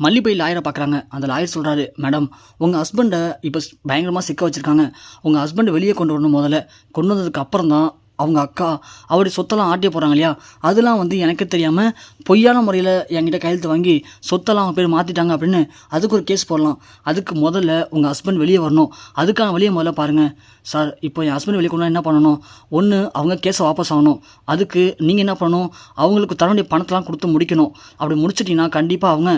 மல்லி போய் லாயரை பார்க்குறாங்க. அந்த லாயர் சொல்கிறாரு, மேடம் உங்கள் ஹஸ்பண்டை இப்போ பயங்கரமாக சிக்க வச்சுருக்காங்க. உங்கள் ஹஸ்பண்டை வெளியே கொண்டு வரணும். முதல்ல கொண்டு வந்ததுக்கு அப்புறம் தான் அவங்க அக்கா அவருடைய சொத்தெல்லாம் ஆட்டிய போகிறாங்க இல்லையா, அதெல்லாம் வந்து எனக்கு தெரியாமல் பொய்யான முறையில் என்கிட்ட கையெழுத்து வாங்கி சொத்தெல்லாம் அவங்க பேர் மாற்றிட்டாங்க அப்படின்னு அதுக்கு ஒரு கேஸ் போடலாம். அதுக்கு முதல்ல உங்கள் ஹஸ்பண்ட் வெளியே வரணும். அதுக்கான வழியை முதல்ல பாருங்கள் சார். இப்போ என் ஹஸ்பண்ட் வெளியே கொண்டு என்ன பண்ணணும்? ஒன்று அவங்க கேஸை வாபஸ் ஆகணும். அதுக்கு நீங்கள் என்ன பண்ணணும்? அவங்களுக்கு தர வேண்டிய பணத்தெல்லாம் கொடுத்து முடிக்கணும். அப்படி முடிச்சிட்டிங்கன்னா கண்டிப்பாக அவங்க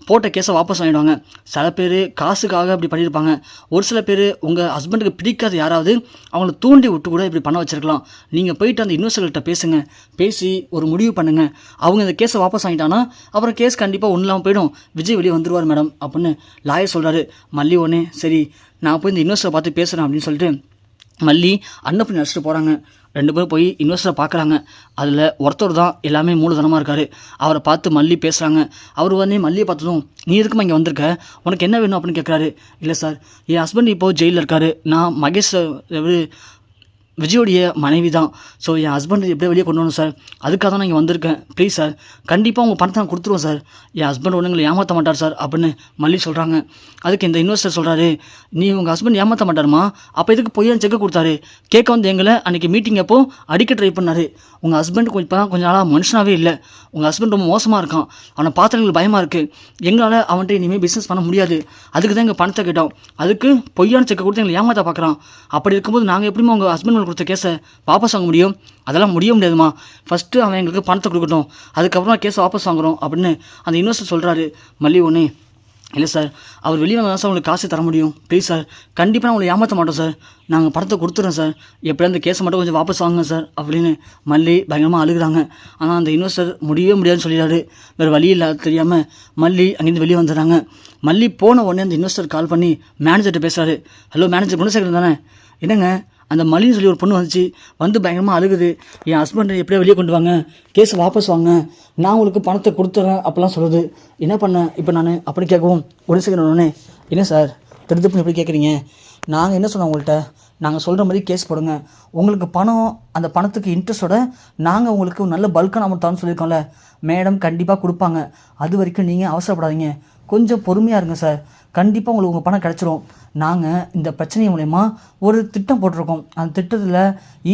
போட்ட கேஸை வாபஸ் வாங்கிடுவாங்க. சில பேர் காசுக்காக இப்படி பண்ணியிருப்பாங்க. ஒரு சில பேர் உங்கள் ஹஸ்பண்டுக்கு பிடிக்காத யாராவது அவங்கள தூண்டி விட்டு கூட இப்படி பண்ண வச்சுருக்கலாம். நீங்கள் போயிட்டு அந்த இன்வெஸ்டர்கிட்ட பேசுங்க. பேசி ஒரு முடிவு பண்ணுங்கள். அவங்க இந்த கேஸை வாபஸ் வாங்கிட்டாங்கன்னா அப்புறம் கேஸ் கண்டிப்பாக ஒன்றும் இல்லாமல் போயிடும். விஜய் வெளியே வந்துடுவார் மேடம் அப்படின்னு லாயர் சொல்கிறாரு. மல்லி ஒன்று சரி நான் போய் இந்த இன்வெஸ்டரை பார்த்து பேசுகிறேன் அப்படின்னு சொல்லிட்டு மல்லி அன்னப்படி நடிச்சிட்டு போகிறாங்க. 2 பேரும் போய் இன்வெஸ்டரை பார்க்குறாங்க. அதில் ஒருத்தர் தான் எல்லாமே மூலதனமாக இருக்கார். அவரை பார்த்து மல்லி பேசுகிறாங்க. அவர் வந்து மல்லியை பார்த்ததும், நீ எதுக்குமா இங்கே வந்திருக்க, உனக்கு என்ன வேணும் அப்படின்னு கேட்குறாரு. இல்லை சார், என் ஹஸ்பண்ட் இப்போது ஜெயிலில் இருக்கார். நான் மகேஷ் விஜயோடைய மனைவி தான். ஸோ என் ஹஸ்பண்ட் எப்படியே வெளியே கொண்டு வரணும் சார். அதுக்காக தான் நான் இங்கே வந்திருக்கேன். ப்ளீஸ் சார், கண்டிப்பாக உங்கள் பணத்தை நான் கொடுத்துருவோம் சார். என் ஹஸ்பண்ட் ஒன்றுங்களை ஏமாற்ற மாட்டார் சார் அப்படின்னு மல்லி சொல்கிறாங்க. அதுக்கு இந்த இன்வெஸ்டர் சொல்கிறாரு, நீ உங்கள் ஹஸ்பண்ட் ஏமாற்ற மாட்டாருமா, அப்போ எதுக்கு பொய்யான செக்கை கொடுத்தாரு? கேட்க வந்து எங்களை அன்றைக்கி மீட்டிங் அப்போ அடிக்க ட்ரை பண்ணார். உங்கள் ஹஸ்பண்ட் இப்போ தான் கொஞ்சம் நாளாக மனுஷனாகவே இல்லை. உங்கள் ஹஸ்பண்ட் ரொம்ப மோசமாக இருக்கான். அவனை பார்த்து எங்களுக்கு பயமாக இருக்குது. எங்களால் அவன்கிட்ட இனிமேல் பிஸ்னஸ் பண்ண முடியாது. அதுக்கு தான் எங்கள் பணத்தை கேட்டோம். அதுக்கு பொய்யான செக்கை கொடுத்து எங்களை ஏமாற்ற பார்க்குறான். அப்படி இருக்கும்போது நாங்கள் எப்படிமா உங்கள் ஹஸ்பண்ட் கொடுத்த கேஸை வாபஸ் வாங்க முடியும்? அதெல்லாம் முடியாதுமா. ஃபஸ்ட்டு அவன் எங்களுக்கு பணத்தை கொடுக்கட்டும், அதுக்கப்புறம் கேஸை வாபஸ் வாங்குறோம் அப்படின்னு அந்த இன்வெஸ்டர் சொல்கிறாரு. மல்லி ஒன்று, இல்லை சார், அவர் வெளியே வந்தால் சார் உங்களுக்கு காசு தர முடியும். ப்ளீஸ் சார், கண்டிப்பாக நான் உங்களை ஏமாற்ற மாட்டோம் சார். நாங்கள் பணத்தை கொடுத்துறோம் சார். எப்படியா அந்த கேஸை மட்டும் கொஞ்சம் வாபஸ் வாங்குங்க சார் அப்படின்னு மல்லி பயங்கரமாக அழுகுறாங்க. ஆனால் அந்த இன்வெஸ்டர் முடியவே முடியாதுன்னு சொல்லிடுறாரு. வேறு வழி இல்லாத தெரியாமல் மல்லி அங்கேருந்து வெளியே வந்துடுறாங்க. மல்லி போன உடனே அந்த இன்வெஸ்டர் கால் பண்ணி மேனேஜர்கிட்ட பேசுகிறாரு. ஹலோ மேனேஜர், குணசேகரன் தானே? என்னங்க, அந்த மல்லின்னு சொல்லி ஒரு பொண்ணு வந்துச்சு, வந்து பயங்கரமாக அழுகுது. என் ஹஸ்பண்டை எப்படியா வெளியே கொண்டு வாங்க, கேஸை வாபஸ் வாங்க, நான் உங்களுக்கு பணத்தை கொடுத்துறேன் அப்படிலாம் சொல்லுது. என்ன பண்ணேன் இப்போ நான் அப்படி கேட்கவும் குணசேகரன் உடனே, என்ன சார் திருப்பி எப்படி கேட்குறீங்க? நாங்கள் என்ன சொன்னோம் உங்கள்கிட்ட, நாங்கள் சொல்கிற மாதிரி கேஸ் போடுங்க. உங்களுக்கு பணம், அந்த பணத்துக்கு இன்ட்ரெஸ்ட்டோட நாங்கள் உங்களுக்கு நல்ல பல்கான அமௌண்ட் தரணும்னு சொல்லியிருக்கோம்ல. மேடம் கண்டிப்பாக கொடுப்பாங்க. அது வரைக்கும் நீங்கள் அவசரப்படாதீங்க, கொஞ்சம் பொறுமையாக இருங்க சார். கண்டிப்பாக உங்களுக்கு உங்கள் பணம் கிடச்சிரும். நாங்கள் இந்த பிரச்சனை மூலயமா ஒரு திட்டம் போட்டிருக்கோம். அந்த திட்டத்தில்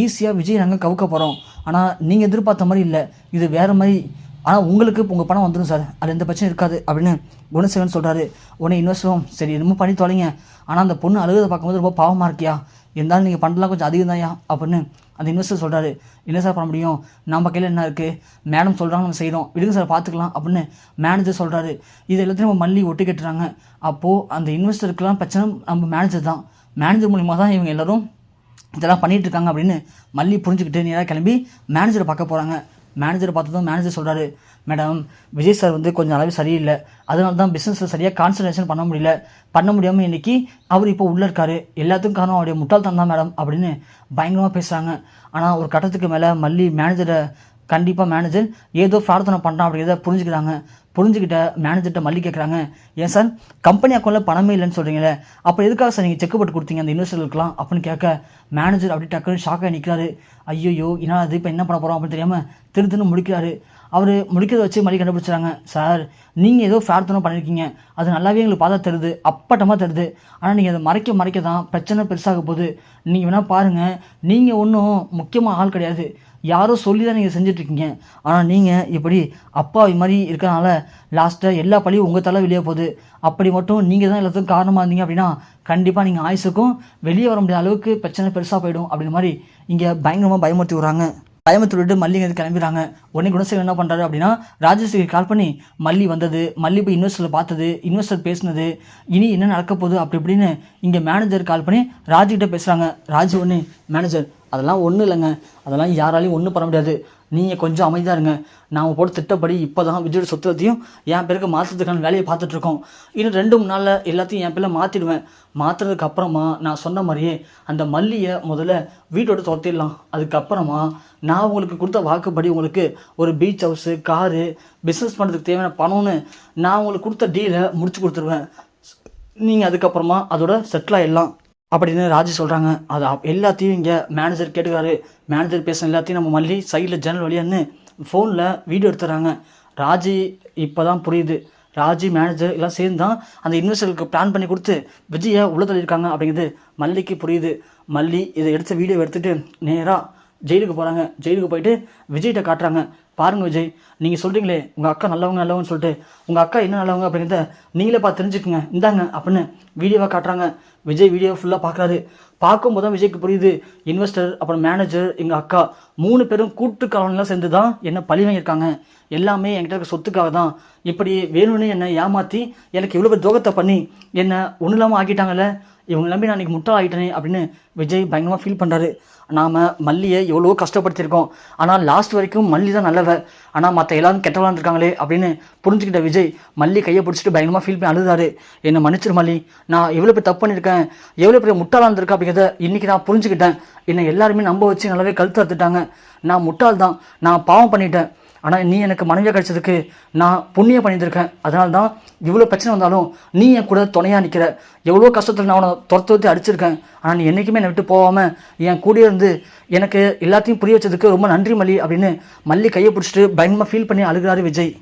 ஈஸியாக விஜய் நாங்கள் கவுக்க போகிறோம். ஆனால் நீங்கள் எதிர்பார்த்த மாதிரி இல்லை, இது வேறு மாதிரி. ஆனால் உங்களுக்கு உங்கள் பணம் வந்துடும் சார், அது எந்த பிரச்சனையும் இருக்காது அப்படின்னு குணசேகரன் சொல்கிறாரு. உடனே இன்வெஸ்டரும் சரி என்னமோ பண்ணி தொலைங்க, ஆனால் அந்த பொண்ணு அழுகிறத பார்க்கும்போது ரொம்ப பாவமாக இருக்கியா, இருந்தாலும் நீங்கள் பண்ணலாம் கொஞ்சம் அதிகம் தான்யா அப்படின்னு அந்த இன்வெஸ்டர் சொல்கிறாரு. என்ன சார் பண்ண முடியும், நம்ம கையில் என்ன இருக்குது, மேடம் சொல்கிறாங்க நம்ம செய்கிறோம், விடுங்க சார் பார்த்துக்கலாம் அப்படின்னு மேனேஜர் சொல்கிறாரு. இது எல்லாத்தையும் நம்ம மல்லி ஒட்டி கட்டுறாங்க. அப்போது அந்த இன்வெஸ்டருக்கெல்லாம் பிரச்சனை நம்ம மேனேஜர் தான். மேனேஜர் மூலிமா தான் இவங்க எல்லோரும் இதெல்லாம் பண்ணிகிட்டு இருக்காங்க அப்படின்னு மல்லி புரிஞ்சுக்கிட்டு நேராக கிளம்பி மேனேஜரை பார்க்க போகிறாங்க. மேனேஜரை பார்த்ததும் மேனேஜர் சொல்கிறாரு, மேடம் விஜய் சார் வந்து கொஞ்சம் அளவு சரியில்லை, அதனால தான் பிஸ்னஸில் சரியாக கான்சன்ட்ரேஷன் பண்ண முடியாமல் இன்றைக்கி அவர் இப்போ உள்ளே இருக்கார். எல்லாத்துக்கும் காரணம் அவருடைய முட்டாள்தனம் தான் மேடம் அப்படின்னு பயங்கரமாக பேசுகிறாங்க. ஆனால் ஒரு கட்டத்துக்கு மேலே மல்லி மேனேஜரை கண்டிப்பாக மேனேஜர் ஏதோ பிரார்த்தனை பண்ணுறான் அப்படிங்கிறத புரிஞ்சுக்கிட்ட மேனேஜர்கிட்ட மல்லி கேட்குறாங்க, ஏன் சார் கம்பெனி அக்கௌண்ட்டில் பணமே இல்லைன்னு சொல்கிறீங்களே, அப்போ எதுக்காக சார் நீங்கள் செக் போட்டு கொடுத்தீங்க அந்த இன்வெஸ்டர்களுக்கெலாம் அப்படின்னு கேட்க மேனேஜர் அப்படி டக்குன்னு ஷாக்காக நிற்கிறாரு. ஐயோ என்ன அது இப்போ என்ன பண்ண போகிறோம் அப்படின்னு தெரியாமல் திருத்துன்னு முடிக்கிறாரு. அவர் முடிக்கிறத வச்சு மல்லி கண்டுபிடிச்சாங்க, சார் நீங்கள் ஏதோ பிரார்த்தனை பண்ணியிருக்கீங்க, அது நல்லாவே எங்களுக்கு பார்த்தா தருது, அப்பட்டமாக தருது. ஆனால் நீங்கள் அதை மறைக்க தான் பிரச்சனை பெருசாக போகுது. நீங்கள் வேணால் பாருங்கள், நீங்கள் ஒன்றும் முக்கியமாக ஆள் கிடையாது, யாரோ சொல்லி தான் நீங்கள் செஞ்சிட்ருக்கீங்க. ஆனால் நீங்கள் இப்படி அப்பாவி மாதிரி இருக்கிறனால லாஸ்ட்டாக எல்லா பழியும் உங்கள் தலை வெளியே போகுது. அப்படி மட்டும் நீங்கள் தான் எல்லாத்துக்கும் காரணமாக இருந்தீங்க அப்படின்னா கண்டிப்பாக நீங்கள் ஆயுசுக்கும் வெளியே வர முடியாத அளவுக்கு பிரச்சனை பெருசாக போயிடும் அப்படின்ற மாதிரி இங்கே பயங்கரமாக பயமுறுத்தி விட்றாங்க. பயமுறுத்தி விட்டு மல்லி இங்கே கிளம்பிடுறாங்க. உடனே குணசேகரன் என்ன பண்ணுறாரு அப்படின்னா ராஜேஷ்க்கு கால் பண்ணி மல்லி வந்தது, மல்லி போய் இன்வெஸ்டரில் பார்த்தது, இன்வெஸ்டர் பேசினது, இனி என்ன நடக்க போகுது அப்படி இப்படின்னு இங்கே மேனேஜர் கால் பண்ணி ராஜுக்கிட்ட பேசுகிறாங்க. ராஜு ஒன்று, மேனேஜர் அதெல்லாம் ஒன்றும் இல்லைங்க, அதெல்லாம் யாராலையும் ஒன்றும் பண்ண முடியாது, நீங்கள் கொஞ்சம் அமைதியாக இருங்க. நாம் போட்டு திட்டப்படி இப்போ தான் விஜயோட சொத்துவத்தையும் என் பேருக்கு மாற்றுறதுக்கான வேலையை பார்த்துட்ருக்கோம். இன்னும் 2-3 நாளில் எல்லாத்தையும் என் பேரில் மாற்றிடுவேன். மாற்றுறதுக்கு அப்புறமா நான் சொன்ன மாதிரியே அந்த மல்லியை முதல்ல வீட்டோட துரத்திடலாம். அதுக்கப்புறமா நான் உங்களுக்கு கொடுத்த வாக்குப்படி உங்களுக்கு ஒரு பீச் ஹவுஸு, காரு, பிஸ்னஸ் பண்ணுறதுக்கு தேவையான பணம்னு நான் உங்களுக்கு கொடுத்த டீலை முடிச்சு கொடுத்துருவேன். நீங்கள் அதுக்கப்புறமா அதோட செட்டில் ஆகிடலாம் அப்படின்னு ராஜி சொல்கிறாங்க. அது எல்லாத்தையும் இங்கே மேனேஜர் கேட்டுக்காரு. மேனேஜர் பேசுகிற எல்லாத்தையும் நம்ம மல்லி சைடில் ஜன்னல் வழியான்னு ஃபோனில் வீடியோ எடுத்துறாங்க. ராஜி இப்போ தான் புரியுது, ராஜி மேனேஜர் எல்லாம் சேர்ந்து தான் அந்த இன்வெஸ்டருக்கு பிளான் பண்ணி கொடுத்து விஜயை உள்ள தள்ளியிருக்காங்க அப்படிங்கிறது மல்லிக்கு புரியுது. மல்லி இதை எடுத்த வீடியோ எடுத்துகிட்டு நேராக ஜெயிலுக்கு போகிறாங்க. ஜெயிலுக்கு போயிட்டு விஜய்கிட்ட காட்டுறாங்க. பாருங்கள் விஜய், நீங்கள் சொல்கிறீங்களே உங்கள் அக்கா நல்லவங்கன்னு சொல்லிட்டு, உங்கள் அக்கா என்ன நல்லவங்க அப்படிங்கிறத நீங்களே பார்த்து தெரிஞ்சுக்குங்க, இந்தாங்க அப்படின்னு வீடியோவாக காட்டுறாங்க. விஜய் வீடியோ ஃபுல்லாக பார்க்குறாரு. பார்க்கும்போது தான் விஜய்க்கு புரியுது, இன்வெஸ்டர் அப்புறம் மேனேஜர் எங்கள் அக்கா 3 பேரும் கூட்டு காலனிலாம் சேர்ந்து தான் என்ன பழி வாங்கியிருக்காங்க. எல்லாமே என்கிட்ட இருக்க சொத்துக்காக தான். இப்படி வேணும்னு என்னை ஏமாற்றி எனக்கு இவ்வளோ பேர் துரோகத்தை பண்ணி என்னை ஒன்றும் இல்லாமல் ஆக்கிட்டாங்கல்ல, இவங்க நம்பி நான் இன்றைக்கி முட்டாள் ஆகிட்டேனே அப்படின்னு விஜய் பயங்கரமாக ஃபீல் பண்ணுறாரு. நாம் மல்லியை எவ்வளோ கஷ்டப்படுத்தியிருக்கோம், ஆனால் லாஸ்ட் வரைக்கும் மல்லி தான் நல்லவ, ஆனால் மற்ற எல்லாரும் கெட்டவளாக இருக்காங்களே அப்படின்னு புரிஞ்சுக்கிட்ட விஜய் மல்லி கையை பிடிச்சிட்டு பயங்கரமாக ஃபீல் பண்ணி அழுதாரு. என்னை மன்னிச்சிரு மல்லி, நான் எவ்வளோ பேர் தப்பு பண்ணியிருக்கேன், எவ்வளோ பெரிய முட்டாளாக இருந்திருக்கேன் அப்படிங்கிறத இன்றைக்கி நான் புரிஞ்சுக்கிட்டேன். என்னை எல்லாருமே நம்ப வச்சு நல்லாவே கழுத்து அறுத்துட்டாங்க. நான் முட்டாள் தான், நான் பாவம் பண்ணிட்டேன். ஆனால் நீ எனக்கு மனைவியாக கிடைச்சதுக்கு நான் புண்ணியம் பண்ணியிருக்கேன். அதனால தான் இவ்வளோ பிரச்சனை வந்தாலும் நீ என் கூட துணையாக நிற்கிற. எவ்வளோ கஷ்டத்தில் நான் அவனை துரத்து அடிச்சிருக்கேன், ஆனால் நீ என்றைக்குமே என்னை விட்டு போகாமல் என் கூட இருந்து எனக்கு எல்லாத்தையும் புரிய வச்சதுக்கு ரொம்ப நன்றி மல்லி அப்படின்னு மல்லி கையை பிடிச்சிட்டு பயங்கரமாக ஃபீல் பண்ணி அழுகிறாரு விஜய்.